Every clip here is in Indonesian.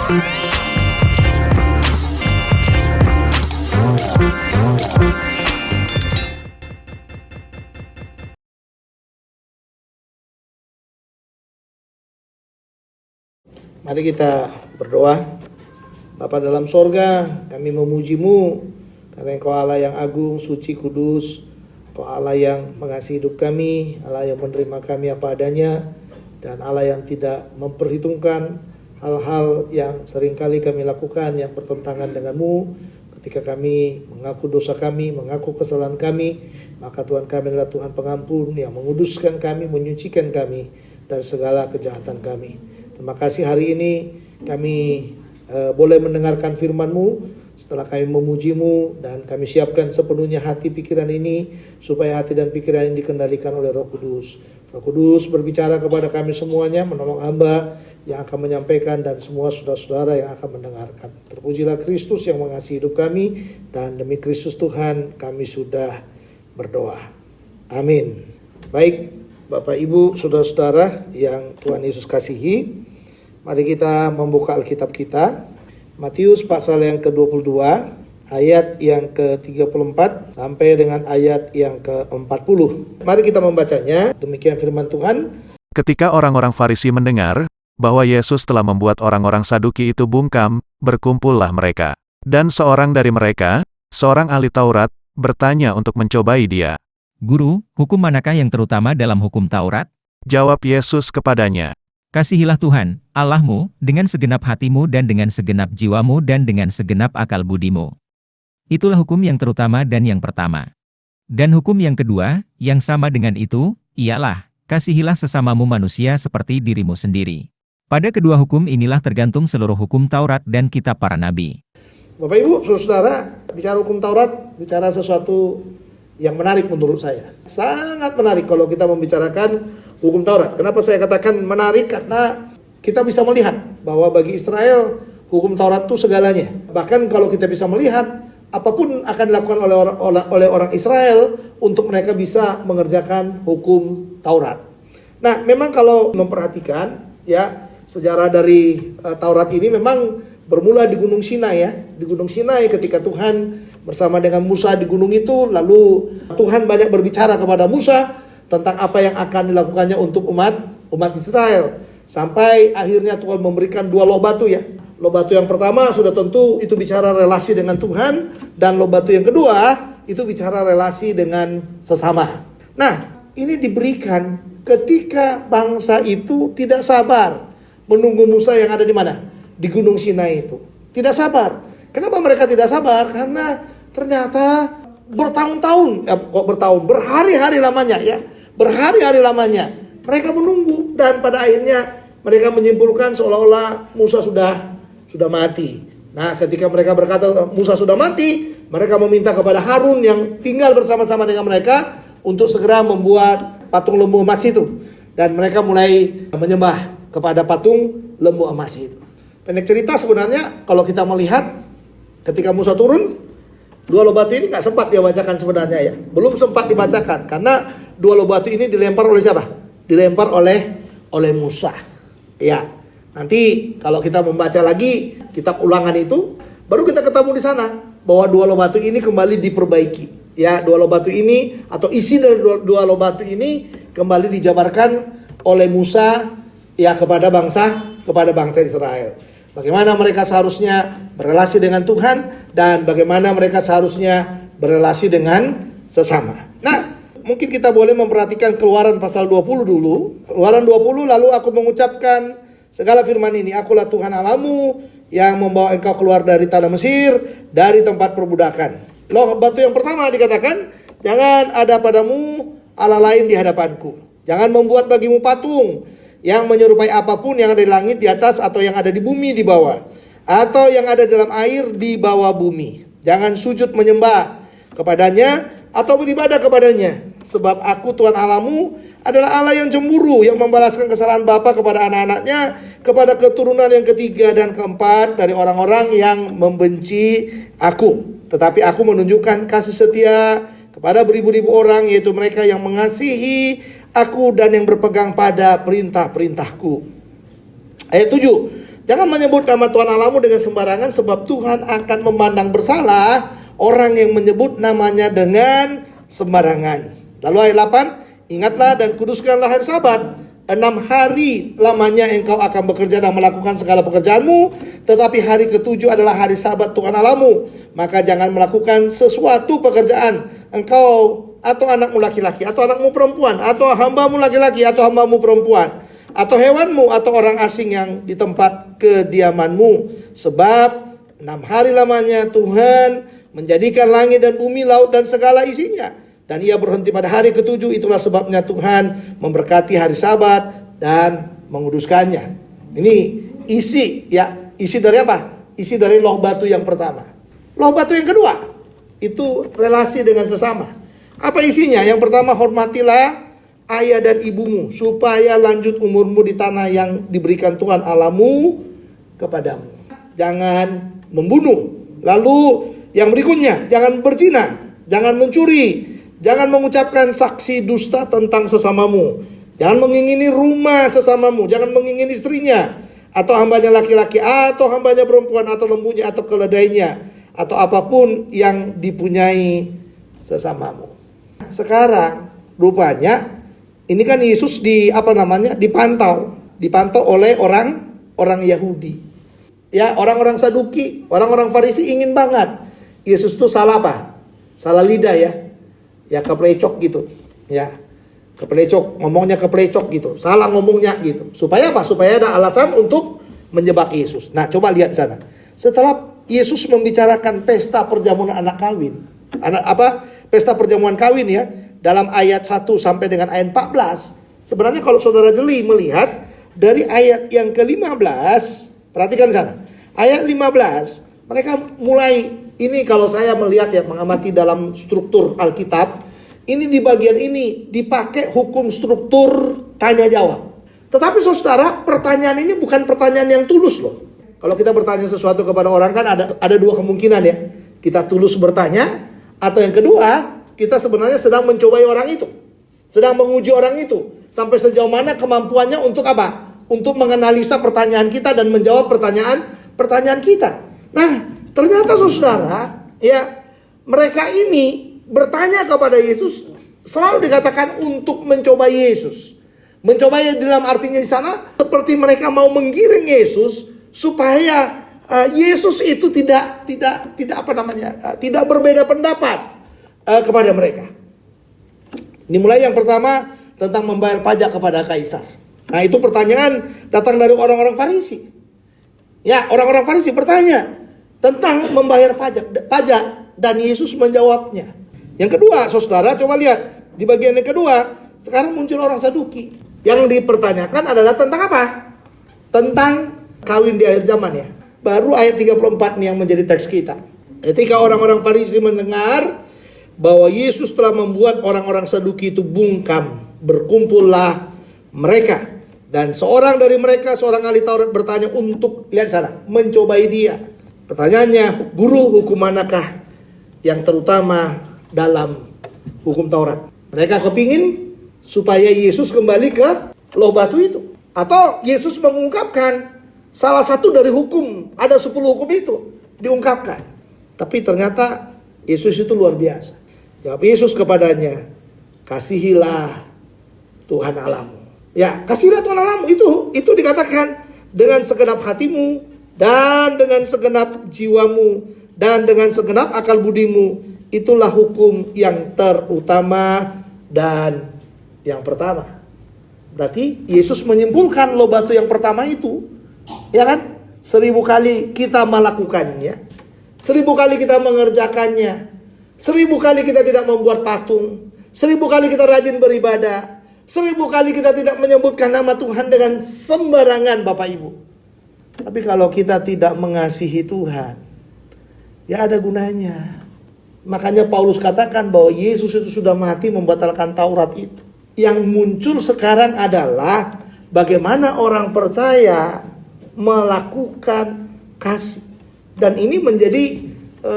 Mari kita berdoa. Bapa dalam sorga, kami memuji-Mu karena Engkau Allah yang agung, suci, kudus. Engkau Allah yang mengasihi hidup kami, Allah yang menerima kami apa adanya, dan Allah yang tidak memperhitungkan hal-hal yang seringkali kami lakukan yang bertentangan dengan-Mu. Ketika kami mengaku dosa kami, mengaku kesalahan kami, maka Tuhan kami adalah Tuhan pengampun yang menguduskan kami, menyucikan kami dari segala kejahatan kami. Terima kasih hari ini kami boleh mendengarkan firman-Mu setelah kami memuji-Mu, dan kami siapkan sepenuhnya hati pikiran ini supaya hati dan pikiran ini dikendalikan oleh Roh Kudus. Roh Kudus berbicara kepada kami semuanya, menolong hamba yang akan menyampaikan dan semua saudara-saudara yang akan mendengarkan. Terpujilah Kristus yang mengasihi hidup kami, dan demi Kristus Tuhan kami sudah berdoa. Amin. Baik, Bapak Ibu, saudara-saudara yang Tuhan Yesus kasihi, mari kita membuka Alkitab kita. Matius pasal yang ke-22, ayat yang ke-34 sampai dengan ayat yang ke-40. Mari kita membacanya. Demikian firman Tuhan. Ketika orang-orang Farisi mendengar bahwa Yesus telah membuat orang-orang Saduki itu bungkam, berkumpullah mereka. Dan seorang dari mereka, seorang ahli Taurat, bertanya untuk mencobai dia. Guru, hukum manakah yang terutama dalam hukum Taurat? Jawab Yesus kepadanya, Kasihilah Tuhan, Allahmu, dengan segenap hatimu dan dengan segenap jiwamu dan dengan segenap akal budimu. Itulah hukum yang terutama dan yang pertama. Dan hukum yang kedua, yang sama dengan itu, ialah, kasihilah sesamamu manusia seperti dirimu sendiri. Pada kedua hukum inilah tergantung seluruh hukum Taurat dan kitab para nabi. Bapak Ibu, saudara, bicara hukum Taurat, bicara sesuatu yang menarik menurut saya. Sangat menarik kalau kita membicarakan hukum Taurat. Kenapa saya katakan menarik? Karena kita bisa melihat bahwa bagi Israel hukum Taurat itu segalanya. Bahkan kalau kita bisa melihat apapun akan dilakukan oleh orang Israel untuk mereka bisa mengerjakan hukum Taurat. Nah, memang kalau memperhatikan ya sejarah dari Taurat ini memang bermula di Gunung Sinai ya. Di Gunung Sinai ketika Tuhan bersama dengan Musa di gunung itu, lalu Tuhan banyak berbicara kepada Musa tentang apa yang akan dilakukannya untuk umat Israel. Sampai akhirnya Tuhan memberikan dua loh batu ya. Loh batu yang pertama sudah tentu itu bicara relasi dengan Tuhan, dan loh batu yang kedua itu bicara relasi dengan sesama. Nah, ini diberikan ketika bangsa itu tidak sabar menunggu Musa yang ada di mana? Di Gunung Sinai itu. Tidak sabar. Kenapa mereka tidak sabar? Karena ternyata bertahun-tahun, berhari-hari lamanya ya. Berhari-hari lamanya mereka menunggu, dan pada akhirnya mereka menyimpulkan seolah-olah Musa sudah mati. Nah, ketika mereka berkata Musa sudah mati, mereka meminta kepada Harun yang tinggal bersama-sama dengan mereka untuk segera membuat patung lembu emas itu, dan mereka mulai menyembah kepada patung lembu emas itu. Pendek cerita sebenarnya kalau kita melihat ketika Musa turun, dua loh batu ini nggak sempat dia bacakan sebenarnya ya. Belum sempat dibacakan karena dua loh batu ini dilempar oleh siapa? Dilempar oleh Musa. Ya, nanti kalau kita membaca lagi kitab Ulangan itu, baru kita ketemu di sana bahwa dua loh batu ini kembali diperbaiki. Ya, dua loh batu ini atau isi dari dua loh batu ini kembali dijabarkan oleh Musa ya kepada bangsa Israel. Bagaimana mereka seharusnya berelasi dengan Tuhan, dan bagaimana mereka seharusnya berelasi dengan sesama. Nah, mungkin kita boleh memperhatikan Keluaran pasal 20 dulu. Keluaran 20, lalu aku mengucapkan segala firman ini, akulah Tuhan Allahmu yang membawa engkau keluar dari tanah Mesir, dari tempat perbudakan. Loh batu yang pertama dikatakan, jangan ada padamu Allah lain di hadapanku. Jangan membuat bagimu patung yang menyerupai apapun yang ada di langit di atas, atau yang ada di bumi di bawah, atau yang ada dalam air di bawah bumi. Jangan sujud menyembah kepadanya atau beribadah kepadanya. Sebab aku Tuhan Allahmu adalah Allah yang cemburu, yang membalaskan kesalahan bapa kepada anak-anaknya, kepada keturunan yang ketiga dan keempat dari orang-orang yang membenci aku. Tetapi aku menunjukkan kasih setia kepada beribu-ribu orang, yaitu mereka yang mengasihi aku dan yang berpegang pada perintah-perintahku. Ayat 7. Jangan menyebut nama Tuhan Allahmu dengan sembarangan, sebab Tuhan akan memandang bersalah orang yang menyebut namanya dengan sembarangan. Lalu ayat 8, ingatlah dan kuduskanlah hari Sabat. 6 hari lamanya engkau akan bekerja dan melakukan segala pekerjaanmu, tetapi hari ke-7 adalah hari Sabat Tuhan Allahmu. Maka jangan melakukan sesuatu pekerjaan engkau atau anakmu laki-laki, atau anakmu perempuan, atau hambamu laki-laki, atau hambamu perempuan, atau hewanmu, atau orang asing yang di tempat kediamanmu. Sebab 6 hari lamanya Tuhan menjadikan langit dan bumi, laut dan segala isinya, dan ia berhenti pada hari ke-7. Itulah sebabnya Tuhan memberkati hari Sabat dan menguduskannya. Ini isi dari apa? Isi dari loh batu yang pertama. Loh batu yang kedua itu relasi dengan sesama. Apa isinya? Yang pertama, hormatilah ayah dan ibumu, supaya lanjut umurmu di tanah yang diberikan Tuhan Allahmu kepadamu. Jangan membunuh. Lalu yang berikutnya, jangan berzina, jangan mencuri, jangan mengucapkan saksi dusta tentang sesamamu, jangan mengingini rumah sesamamu, jangan mengingini istrinya, atau hambanya laki-laki, atau hambanya perempuan, atau lembunya, atau keledainya, atau apapun yang dipunyai sesamamu. Sekarang rupanya ini kan Yesus dipantau oleh orang Yahudi. Ya, orang-orang Saduki, orang-orang Farisi ingin banget Yesus tuh salah apa? Salah lidah ya. Ya, keplecok gitu. Ya. Keplecok, ngomongnya keplecok gitu. Salah ngomongnya gitu. Supaya apa? Supaya ada alasan untuk menjebak Yesus. Nah, coba lihat di sana. Setelah Yesus membicarakan pesta perjamuan anak kawin. Pesta perjamuan kawin ya. Dalam ayat 1 sampai dengan ayat 14. Sebenarnya kalau saudara jeli melihat dari ayat yang ke-15, perhatikan di sana. Ayat 15, mereka mulai, ini kalau saya melihat ya, mengamati dalam struktur Alkitab, ini di bagian ini dipakai hukum struktur tanya jawab. Tetapi saudara, pertanyaan ini bukan pertanyaan yang tulus loh. Kalau kita bertanya sesuatu kepada orang kan ada dua kemungkinan ya. Kita tulus bertanya, atau yang kedua, kita sebenarnya sedang mencobai orang itu. Sedang menguji orang itu. Sampai sejauh mana kemampuannya untuk apa? Untuk menganalisa pertanyaan kita dan menjawab pertanyaan kita. Nah, ternyata saudara, ya, mereka ini bertanya kepada Yesus, selalu dikatakan untuk mencoba Yesus. Mencoba dalam artinya di sana seperti mereka mau menggiring Yesus supaya Yesus itu tidak berbeda pendapat kepada mereka. Ini mulai yang pertama tentang membayar pajak kepada kaisar. Nah, itu pertanyaan datang dari orang-orang Farisi. Ya, orang-orang Farisi bertanya tentang membayar pajak dan Yesus menjawabnya. Yang kedua, saudara, coba lihat di bagian yang kedua, sekarang muncul orang Saduki. Yang dipertanyakan adalah tentang apa? Tentang kawin di akhir zaman ya. Baru ayat 34 nih yang menjadi teks kita. Ketika orang-orang Farisi mendengar bahwa Yesus telah membuat orang-orang Saduki itu bungkam, berkumpullah mereka. Dan seorang dari mereka, seorang ahli Taurat bertanya untuk, lihat sana, mencobai dia. Pertanyaannya, guru, hukum manakah yang terutama dalam hukum Taurat? Mereka kepingin supaya Yesus kembali ke loh batu itu. Atau Yesus mengungkapkan salah satu dari hukum, ada 10 hukum itu diungkapkan. Tapi ternyata Yesus itu luar biasa. Jawab Yesus kepadanya, kasihilah Tuhan Allahmu. Ya, kasihilah Tuhan Allahmu itu dikatakan dengan segenap hatimu dan dengan segenap jiwamu dan dengan segenap akal budimu. Itulah hukum yang terutama dan yang pertama. Berarti Yesus menyimpulkan loh batu yang pertama itu, ya kan? 1000 kali kita melakukannya, 1000 kali kita mengerjakannya, 1000 kali kita tidak membuat patung, 1000 kali kita rajin beribadah, 1000 kali kita tidak menyebutkan nama Tuhan dengan sembarangan, Bapak Ibu. Tapi kalau kita tidak mengasihi Tuhan, ya ada gunanya. Makanya Paulus katakan bahwa Yesus itu sudah mati membatalkan Taurat itu. Yang muncul sekarang adalah bagaimana orang percaya melakukan kasih. Dan ini menjadi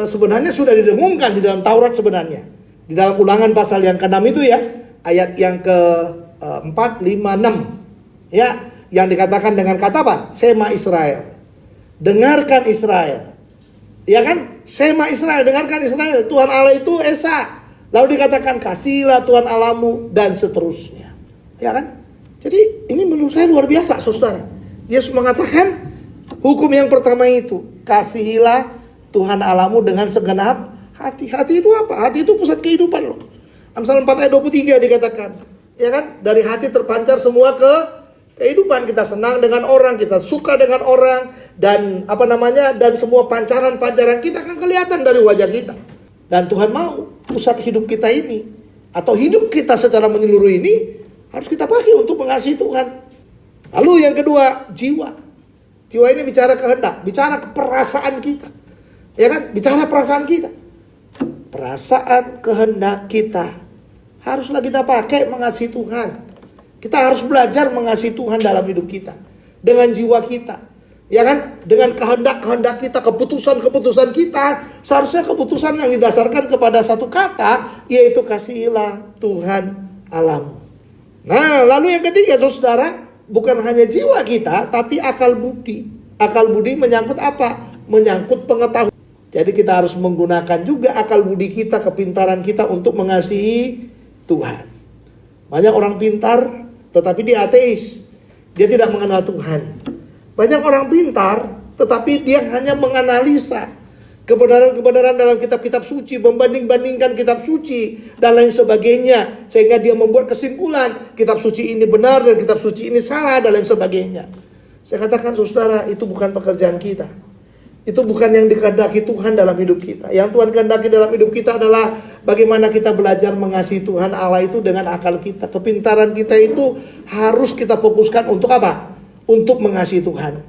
sebenarnya sudah didengungkan di dalam Taurat sebenarnya. Di dalam Ulangan pasal yang ke-6 itu ya, ayat yang ke-4, 5, 6. Ya, yang dikatakan dengan kata apa? Sema Israel. dengarkan Israel. Ya kan? Shema Israel, dengarkan Israel. Tuhan Allah itu Esa. Lalu dikatakan kasihilah Tuhan Allahmu dan seterusnya. Ya kan? Jadi ini menurut saya luar biasa, saudara. Yesus mengatakan hukum yang pertama itu, kasihilah Tuhan Allahmu dengan segenap hati. Hati itu apa? Hati itu pusat kehidupan loh. Amsal 4 ayat 23 dikatakan, ya kan? Dari hati terpancar semua kehidupan. Kita senang dengan orang, kita suka dengan orang, dan dan semua pancaran-pancaran kita akan kelihatan dari wajah kita. Dan Tuhan mau pusat hidup kita ini, atau hidup kita secara menyeluruh ini, harus kita pakai untuk mengasihi Tuhan. Lalu yang kedua, jiwa. Jiwa ini bicara kehendak, bicara perasaan kita. Ya kan? Bicara perasaan kita. Perasaan, kehendak kita haruslah kita pakai mengasihi Tuhan. Kita harus belajar mengasihi Tuhan dalam hidup kita. Dengan jiwa kita. Ya kan? Dengan kehendak-kehendak kita, keputusan-keputusan kita. Seharusnya keputusan yang didasarkan kepada satu kata, yaitu kasihilah Tuhan Allahmu. Nah, lalu yang ketiga, saudara, bukan hanya jiwa kita, tapi akal budi. Akal budi menyangkut apa? Menyangkut pengetahuan. Jadi kita harus menggunakan juga akal budi kita, kepintaran kita untuk mengasihi Tuhan. Banyak orang pintar, tetapi dia ateis. Dia tidak mengenal Tuhan. Banyak orang pintar, tetapi dia hanya menganalisa kebenaran-kebenaran dalam kitab-kitab suci, membanding-bandingkan kitab suci, dan lain sebagainya. Sehingga dia membuat kesimpulan, kitab suci ini benar dan kitab suci ini salah, dan lain sebagainya. Saya katakan, saudara, itu bukan pekerjaan kita. Itu bukan yang dikehendaki Tuhan dalam hidup kita. Yang Tuhan kehendaki dalam hidup kita adalah bagaimana kita belajar mengasihi Tuhan Allah itu dengan akal kita. Kepintaran kita itu harus kita fokuskan untuk apa? Untuk mengasihi Tuhan.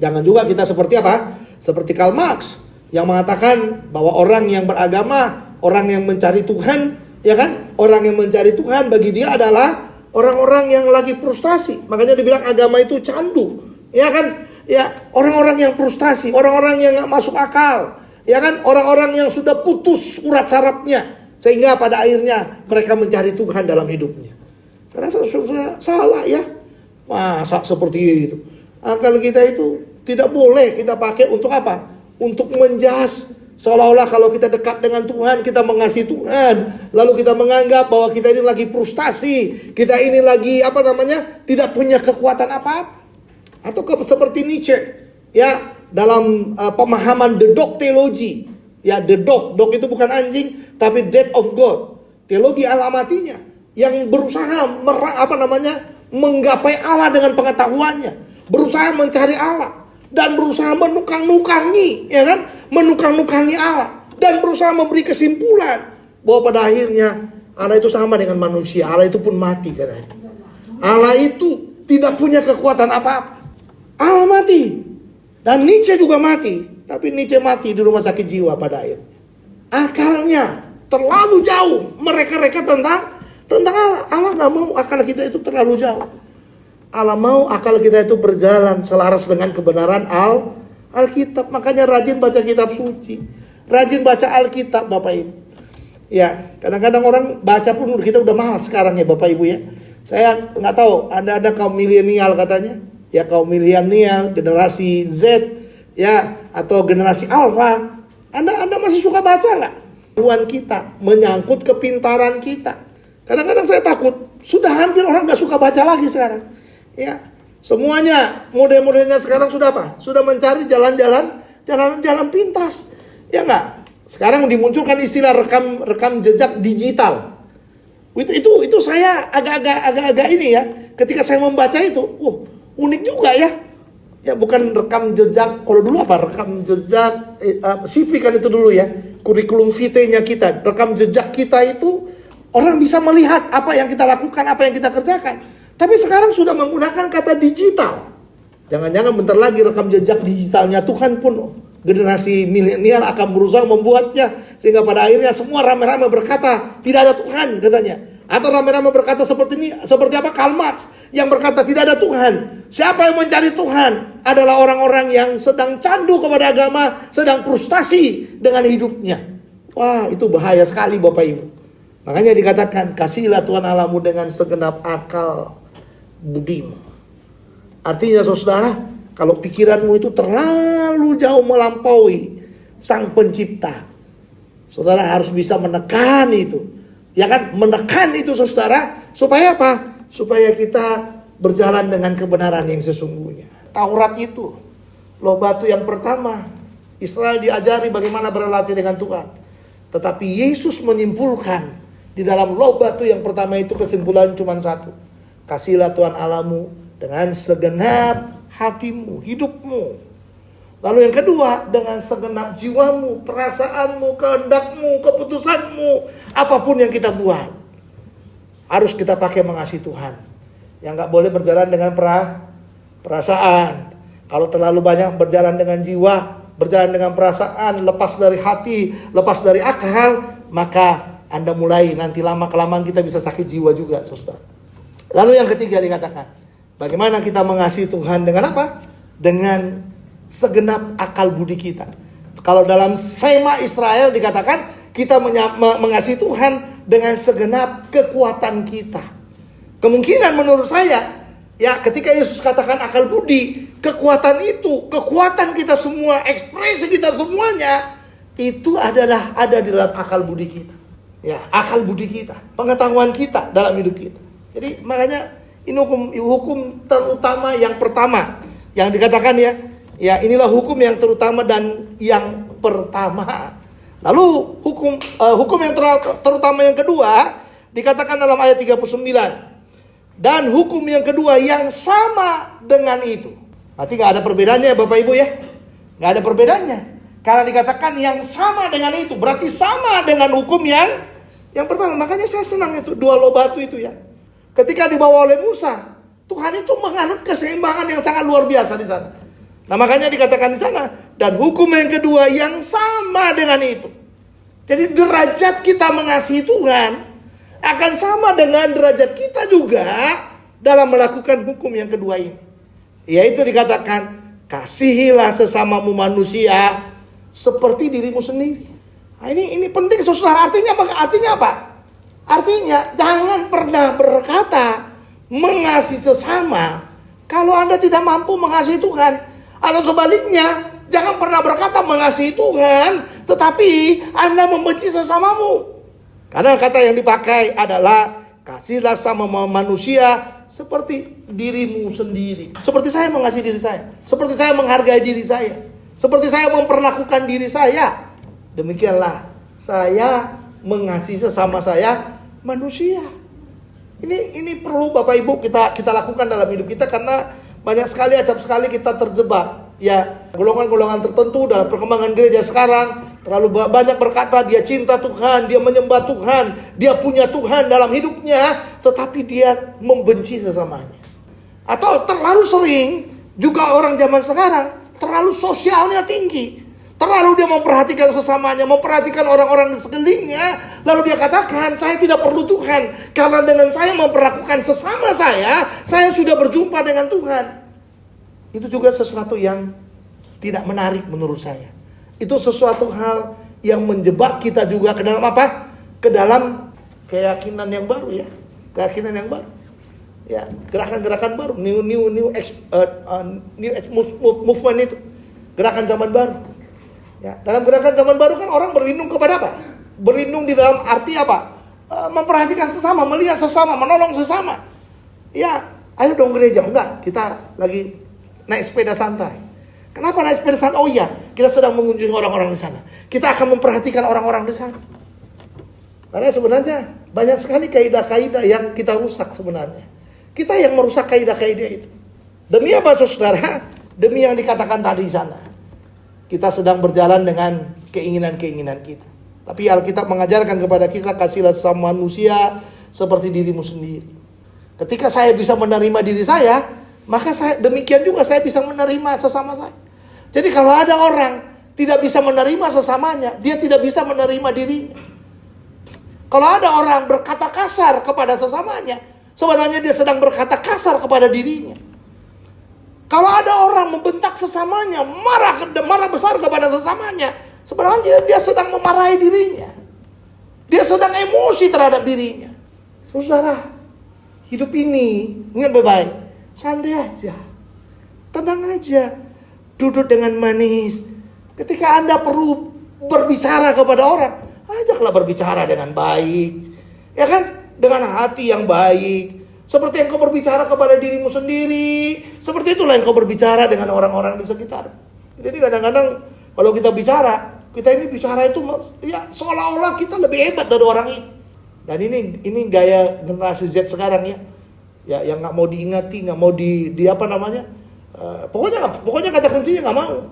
Jangan juga kita seperti apa? Seperti Karl Marx yang mengatakan bahwa orang yang beragama, orang yang mencari Tuhan, ya kan? Orang yang mencari Tuhan bagi dia adalah orang-orang yang lagi frustasi. Makanya dibilang agama itu candu, ya kan? Ya, orang-orang yang frustasi, orang-orang yang gak masuk akal, ya kan? Orang-orang yang sudah putus urat sarafnya, sehingga pada akhirnya mereka mencari Tuhan dalam hidupnya. Saya rasa salah ya. Masa seperti itu? Akal kita itu tidak boleh kita pakai untuk apa? Untuk menjas. Seolah-olah kalau kita dekat dengan Tuhan, kita mengasihi Tuhan, lalu kita menganggap bahwa kita ini lagi frustasi, kita ini lagi tidak punya kekuatan apa-apa. Atau seperti Nietzsche, ya, dalam pemahaman the dog theology, ya, the dog itu bukan anjing, tapi death of God, teologi Allah matinya, yang berusaha menggapai Allah dengan pengetahuannya, berusaha mencari Allah, dan berusaha menukang-nukangi, ya kan, menukang-nukangi Allah, dan berusaha memberi kesimpulan bahwa pada akhirnya Allah itu sama dengan manusia, Allah itu pun mati katanya. Allah itu tidak punya kekuatan apa-apa. Allah mati. Dan Nietzsche juga mati. Tapi Nietzsche mati di rumah sakit jiwa pada akhirnya. Akalnya terlalu jauh mereka-reka tentang Allah. Allah gak mau akal kita itu terlalu jauh. Allah mau akal kita itu berjalan selaras dengan kebenaran Alkitab. Makanya rajin baca kitab suci. Rajin baca Alkitab, Bapak Ibu. Ya, kadang-kadang orang baca pun kita udah malas sekarang ya, Bapak Ibu ya. Saya gak tahu, Anda kaum milenial katanya. Ya, kaum milenial, generasi Z, ya, atau generasi Alpha, Anda masih suka baca nggak? Tuhan kita menyangkut kepintaran kita. Kadang-kadang saya takut, sudah hampir orang nggak suka baca lagi sekarang. Ya, semuanya model-modelnya sekarang sudah apa? Sudah mencari jalan pintas, ya nggak? Sekarang dimunculkan istilah rekam jejak digital. Itu saya agak ini ya. Ketika saya membaca itu, unik juga ya. Ya, bukan rekam jejak, kalau dulu apa? Rekam jejak CV kan itu dulu ya. Kurikulum vitae-nya kita, rekam jejak kita itu orang bisa melihat apa yang kita lakukan, apa yang kita kerjakan. Tapi sekarang sudah menggunakan kata digital. Jangan-jangan bentar lagi rekam jejak digitalnya Tuhan pun generasi milenial akan berusaha membuatnya, sehingga pada akhirnya semua rame-rame berkata tidak ada Tuhan katanya. Atau rame-rame berkata seperti apa? Karl Marx yang berkata tidak ada Tuhan. Siapa yang mencari Tuhan adalah orang-orang yang sedang candu kepada agama, sedang frustasi dengan hidupnya. Wah, itu bahaya sekali Bapak Ibu. Makanya dikatakan kasihilah Tuhan Allahmu dengan segenap akal budimu. Artinya saudara, Kalau pikiranmu itu terlalu jauh melampaui Sang Pencipta, saudara harus bisa menekan itu. Ya kan? Menekan itu saudara. Supaya apa? Supaya kita berjalan dengan kebenaran yang sesungguhnya. Taurat itu loh batu yang pertama. Israel diajari bagaimana berrelasi dengan Tuhan. Tetapi Yesus menyimpulkan di dalam loh batu yang pertama itu kesimpulan cuma satu. Kasihilah Tuhan Allahmu dengan segenap hatimu, hidupmu. Lalu yang kedua, dengan segenap jiwamu, perasaanmu, kehendakmu, keputusanmu, apapun yang kita buat, harus kita pakai mengasihi Tuhan. Yang nggak boleh berjalan dengan perasaan. Kalau terlalu banyak berjalan dengan jiwa, berjalan dengan perasaan, lepas dari hati, lepas dari akal, maka Anda mulai nanti lama-kelamaan kita bisa sakit jiwa juga, saudara. Lalu yang ketiga dikatakan, bagaimana kita mengasihi Tuhan dengan apa? Dengan segenap akal budi kita. Kalau dalam Sema Israel dikatakan kita mengasihi Tuhan dengan segenap kekuatan kita. Kemungkinan menurut saya, ya ketika Yesus katakan akal budi, kekuatan itu, kekuatan kita semua, ekspresi kita semuanya, itu adalah ada di dalam akal budi kita. Ya, akal budi kita, pengetahuan kita dalam hidup kita. Jadi makanya ini hukum terutama yang pertama yang dikatakan ya inilah hukum yang terutama dan yang pertama. Lalu hukum yang terutama yang kedua dikatakan dalam ayat 39. Dan hukum yang kedua yang sama dengan itu. Berarti gak ada perbedaannya ya Bapak Ibu ya. Gak ada perbedaannya. Karena dikatakan yang sama dengan itu. Berarti sama dengan hukum yang pertama. Makanya saya senang itu dua loh batu itu ya. Ketika dibawa oleh Musa, Tuhan itu menganut keseimbangan yang sangat luar biasa di sana. Nah makanya dikatakan di sana, dan hukum yang kedua yang sama dengan itu. Jadi derajat kita mengasihi Tuhan akan sama dengan derajat kita juga dalam melakukan hukum yang kedua ini. Yaitu dikatakan, kasihilah sesamamu manusia seperti dirimu sendiri. Nah, ini penting saudara. Artinya apa? Artinya jangan pernah berkata mengasihi sesama kalau Anda tidak mampu mengasihi Tuhan. Atau sebaliknya, jangan pernah berkata mengasihi Tuhan tetapi Anda membenci sesamamu. Karena kata yang dipakai adalah kasihlah sama manusia seperti dirimu sendiri. Seperti saya mengasihi diri saya, seperti saya menghargai diri saya, seperti saya memperlakukan diri saya, demikianlah saya mengasihi sesama saya manusia. Ini perlu Bapak Ibu kita lakukan dalam hidup kita, karena banyak sekali, acap sekali kita terjebak ya golongan-golongan tertentu dalam perkembangan gereja sekarang. Terlalu banyak berkata dia cinta Tuhan, dia menyembah Tuhan, dia punya Tuhan dalam hidupnya, tetapi dia membenci sesamanya. Atau terlalu sering juga orang zaman sekarang terlalu sosialnya tinggi. Terlalu dia memperhatikan sesamanya, memperhatikan orang-orang di sekelilingnya. Lalu dia katakan, saya tidak perlu Tuhan. Karena dengan saya memperlakukan sesama saya sudah berjumpa dengan Tuhan. Itu juga sesuatu yang tidak menarik menurut saya. Itu sesuatu hal yang menjebak kita juga ke dalam apa? Ke dalam keyakinan yang baru ya. Keyakinan yang baru. Ya, gerakan-gerakan baru, new movement itu. Gerakan zaman baru. Ya, dalam gerakan zaman baru kan orang berlindung kepada apa? Berlindung di dalam arti apa? Memperhatikan sesama, melihat sesama, menolong sesama. Ya, ayo dong gereja. Enggak, kita lagi naik sepeda santai. Kenapa naik sepeda santai? Oh iya, kita sedang mengunjungi orang-orang di sana. Kita akan memperhatikan orang-orang di sana. Karena sebenarnya banyak sekali kaidah-kaidah yang kita rusak sebenarnya. Kita yang merusak kaidah-kaidah itu. Demi apa saudara? Demi yang dikatakan tadi di sana. Kita sedang berjalan dengan keinginan-keinginan kita. Tapi Alkitab mengajarkan kepada kita, kasihlah sama manusia seperti dirimu sendiri. Ketika saya bisa menerima diri saya, maka demikian juga saya bisa menerima sesama saya. Jadi kalau ada orang tidak bisa menerima sesamanya, dia tidak bisa menerima dirinya. Kalau ada orang berkata kasar kepada sesamanya, sebenarnya dia sedang berkata kasar kepada dirinya. Kalau ada orang membentak sesamanya, marah besar kepada sesamanya, sebenarnya dia sedang memarahi dirinya. Dia sedang emosi terhadap dirinya. Saudara, hidup ini, ingat baik-baik, santai aja. tenang aja, duduk dengan manis. Ketika Anda perlu berbicara kepada orang, ajaklah berbicara dengan baik, ya kan? Dengan hati yang baik. Seperti yang kau berbicara kepada dirimu sendiri, seperti itulah yang kau berbicara dengan orang-orang di sekitar. Jadi kadang-kadang kalau kita bicara, kita ini bicara itu ya seolah-olah kita lebih hebat dari orang ini. Dan ini gaya generasi Z sekarang ya. Ya yang nggak mau diingati, nggak mau di apa namanya? Pokoknya kata kuncinya nggak mau.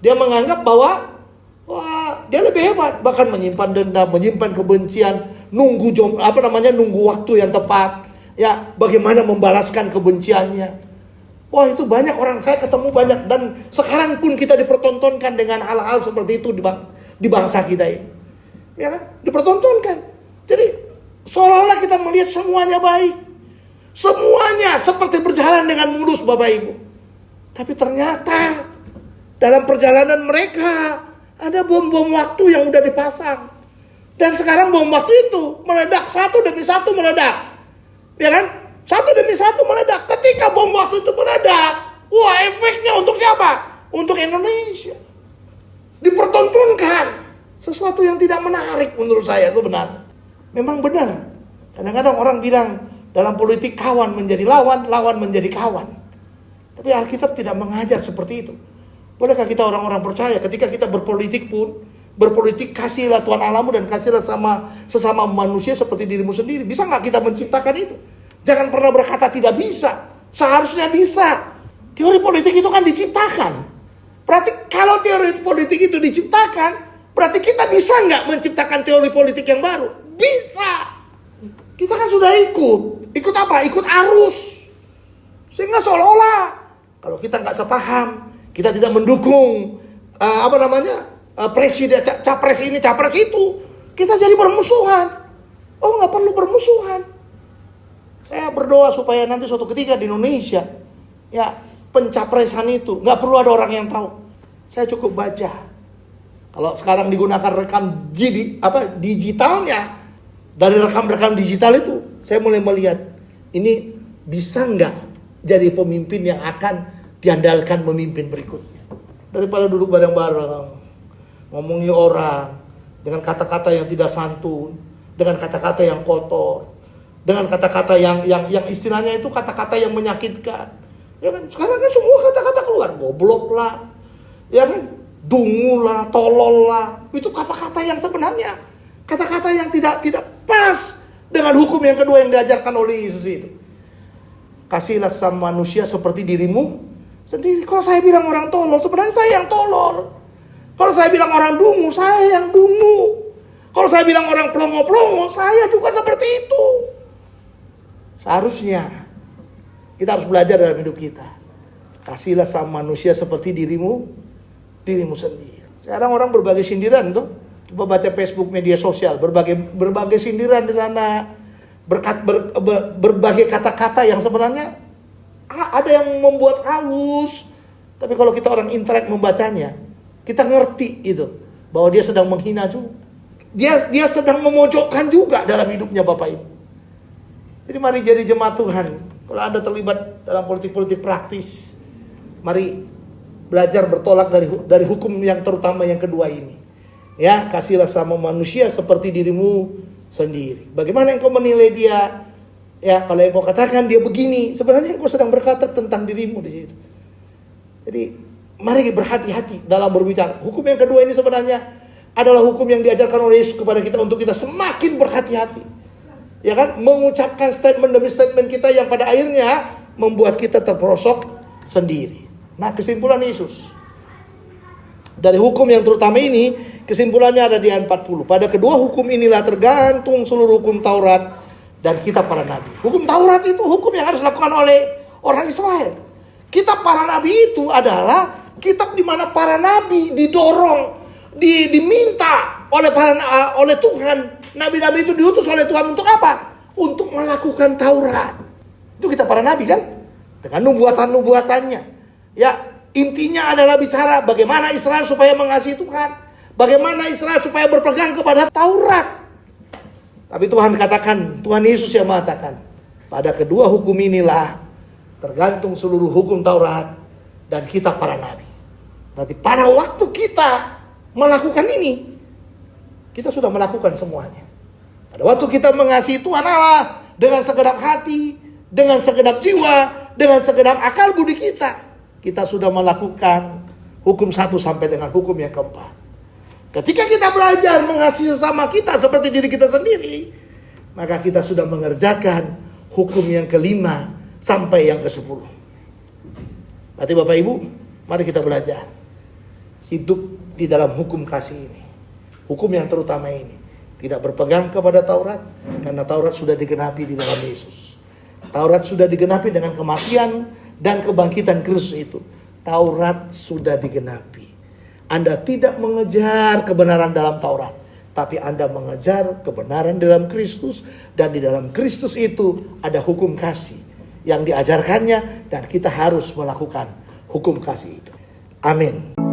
Dia menganggap bahwa wah, dia lebih hebat, bahkan menyimpan dendam, menyimpan kebencian, nunggu waktu yang tepat. Ya, bagaimana membalaskan kebenciannya. Wah, itu banyak orang, saya ketemu banyak, dan sekarang pun kita dipertontonkan dengan hal-hal seperti itu di bangsa kita ini. Ya kan? Dipertontonkan. Jadi seolah-olah kita melihat semuanya baik. Semuanya seperti berjalan dengan mulus, Bapak Ibu. Tapi ternyata dalam perjalanan mereka ada bom-bom waktu yang udah dipasang. Dan sekarang bom waktu itu meledak, satu demi satu meledak. Ya kan? Satu demi satu meledak. Ketika bom waktu itu meledak, wah, efeknya untuk siapa? Untuk Indonesia. Dipertontonkan sesuatu yang tidak menarik menurut saya sebenarnya. Memang benar. Kadang-kadang orang bilang dalam politik kawan menjadi lawan, lawan menjadi kawan. Tapi Alkitab tidak mengajar seperti itu. Bolehkah kita orang-orang percaya ketika kita berpolitik pun, berpolitik kasihlah Tuhan Allahmu dan kasihlah sesama manusia seperti dirimu sendiri. Bisa nggak kita menciptakan itu? Jangan pernah berkata tidak bisa. Seharusnya bisa. Teori politik itu kan diciptakan. Berarti kalau teori politik itu diciptakan, berarti kita bisa nggak menciptakan teori politik yang baru? Bisa. Kita kan sudah ikut. Ikut apa? Ikut arus. Sehingga seolah-olah kalau kita nggak sepaham, kita tidak mendukung presiden, capres ini, capres itu, kita jadi bermusuhan. Oh, nggak perlu bermusuhan. Saya berdoa supaya nanti suatu ketika di Indonesia, ya pencapresan itu nggak perlu ada orang yang tahu. Saya cukup baca. Kalau sekarang digunakan rekam digitalnya, dari rekam-rekam digital itu, saya mulai melihat ini bisa nggak jadi pemimpin yang akan diandalkan memimpin berikutnya. Daripada duduk bareng-bareng, ngomongi orang dengan kata-kata yang tidak santun, dengan kata-kata yang kotor, dengan kata-kata yang istilahnya itu kata-kata yang menyakitkan. Ya kan? Sekarang kan semua kata-kata keluar, goblok lah, ya kan, dungu lah, tolol lah. Itu kata-kata yang sebenarnya kata-kata yang tidak pas dengan hukum yang kedua yang diajarkan oleh Yesus itu. Kasihlah sama manusia seperti dirimu sendiri. Kalau saya bilang orang tolol, sebenarnya saya yang tolol. Kalau saya bilang orang dungu, saya yang dungu. Kalau saya bilang orang plongo-plongo, saya juga seperti itu. Seharusnya kita harus belajar dalam hidup kita. Kasihlah sama manusia seperti dirimu sendiri. Sekarang orang berbagai sindiran tuh. Coba baca Facebook, media sosial, berbagai sindiran di sana. Berbagai kata-kata yang sebenarnya ada yang membuat halus. Tapi kalau kita orang intelek membacanya, kita ngerti itu bahwa dia sedang menghina juga. Dia sedang memojokkan juga dalam hidupnya, Bapak Ibu. Jadi mari jadi jemaat Tuhan. Kalau Anda terlibat dalam politik-politik praktis, mari belajar bertolak dari hukum yang terutama yang kedua ini. Ya, kasihlah sama manusia seperti dirimu sendiri. Bagaimana engkau menilai dia? Ya, kalau engkau katakan dia begini, sebenarnya engkau sedang berkata tentang dirimu di situ. Jadi mari berhati-hati dalam berbicara. Hukum yang kedua ini sebenarnya adalah hukum yang diajarkan oleh Yesus kepada kita untuk kita semakin berhati-hati. Ya kan? Mengucapkan statement demi statement kita yang pada akhirnya membuat kita terperosok sendiri. Nah, kesimpulan Yesus dari hukum yang terutama ini, kesimpulannya ada di ayat 40. Pada kedua hukum inilah tergantung seluruh hukum Taurat dan kitab para nabi. Hukum Taurat itu hukum yang harus dilakukan oleh orang Israel. Kitab para nabi itu adalah kitab di mana para nabi didorong, diminta oleh Tuhan. Nabi-nabi itu diutus oleh Tuhan untuk apa? Untuk melakukan Taurat. Itu kitab para nabi kan? Dengan nubuatan-nubuatannya. Ya, intinya adalah bicara bagaimana Israel supaya mengasihi Tuhan. Bagaimana Israel supaya berpegang kepada Taurat. Tapi Tuhan katakan, Tuhan Yesus yang mengatakan, pada kedua hukum inilah tergantung seluruh hukum Taurat dan kita para nabi. Berarti pada waktu kita melakukan ini, kita sudah melakukan semuanya. Pada waktu kita mengasihi Tuhan Allah dengan segenap hati, dengan segenap jiwa, dengan segenap akal budi kita, kita sudah melakukan hukum 1 sampai dengan hukum yang keempat. Ketika kita belajar mengasihi sesama kita seperti diri kita sendiri, maka kita sudah mengerjakan hukum yang kelima sampai yang ke-10. Berarti Bapak Ibu, mari kita belajar hidup di dalam hukum kasih ini. Hukum yang terutama ini. Tidak berpegang kepada Taurat, karena Taurat sudah digenapi di dalam Yesus. Taurat sudah digenapi dengan kematian dan kebangkitan Kristus itu. Taurat sudah digenapi. Anda tidak mengejar kebenaran dalam Taurat, tapi Anda mengejar kebenaran dalam Kristus. Dan di dalam Kristus itu ada hukum kasih yang diajarkannya, dan kita harus melakukan hukum kasih itu. Amin.